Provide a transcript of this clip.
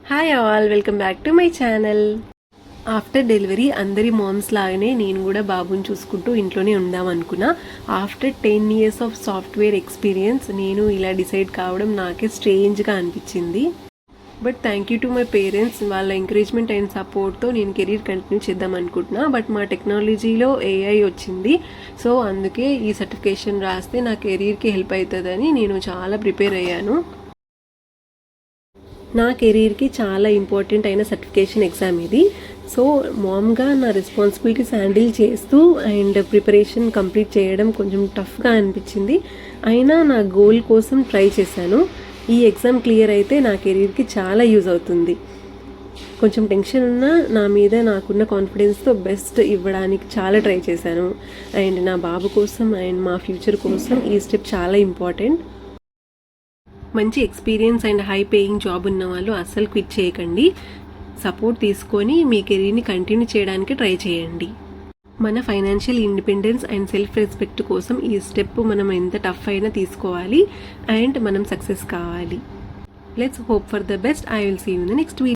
Hi all, welcome back to my channel. After delivery అందరి moms లాగానే నేను కూడా బాబుని చూసుకుంటూ ఇంట్లోనే ఉందాం అనుకున్నా. After 10 years of software experience నేను ఇలా డిసైడ్ కావడం నాకే స్ట్రేంజ్గా అనిపించింది. But thank you to my parents, వాళ్ళ ఎంకరేజ్మెంట్ అండ్ సపోర్ట్తో నేను కెరీర్ కంటిన్యూ చేద్దాం అనుకుంటున్నా. బట్ మా టెక్నాలజీలో AI వచ్చింది, సో అందుకే ఈ సర్టిఫికేషన్ రాస్తే నా కెరీర్కి హెల్ప్ అవుతుందని నేను చాలా ప్రిపేర్ అయ్యాను. నా కెరీర్కి చాలా ఇంపార్టెంట్ అయిన సర్టిఫికేషన్ ఎగ్జామ్ ఇది. సో మామ్గా నా రెస్పాన్సిబిలిటీస్ హ్యాండిల్ చేస్తూ అండ్ ప్రిపరేషన్ కంప్లీట్ చేయడం కొంచెం టఫ్గా అనిపించింది. అయినా నా గోల్ కోసం ట్రై చేశాను. ఈ ఎగ్జామ్ క్లియర్ అయితే నా కెరీర్కి చాలా యూజ్ అవుతుంది. కొంచెం టెన్షన్ ఉన్నా నా మీద నాకున్న కాన్ఫిడెన్స్తో బెస్ట్ ఇవ్వడానికి చాలా ట్రై చేశాను. అండ్ నా బాబు కోసం అండ్ మా ఫ్యూచర్ కోసం ఈ స్టెప్ చాలా ఇంపార్టెంట్. మంచి experience and high paying job ఉన్న వాళ్ళు అస్సలు క్విట్ చేయకండి. సపోర్ట్ తీసుకొని మీ కెరీర్ని కంటిన్యూ చేయడానికి ట్రై చేయండి. మన financial independence and self respect కోసం ఈ స్టెప్ మనం ఎంత టఫ్ అయినా తీసుకోవాలి అండ్ మనం సక్సెస్ కావాలి. Let's hope for the best. I will see you in the next video.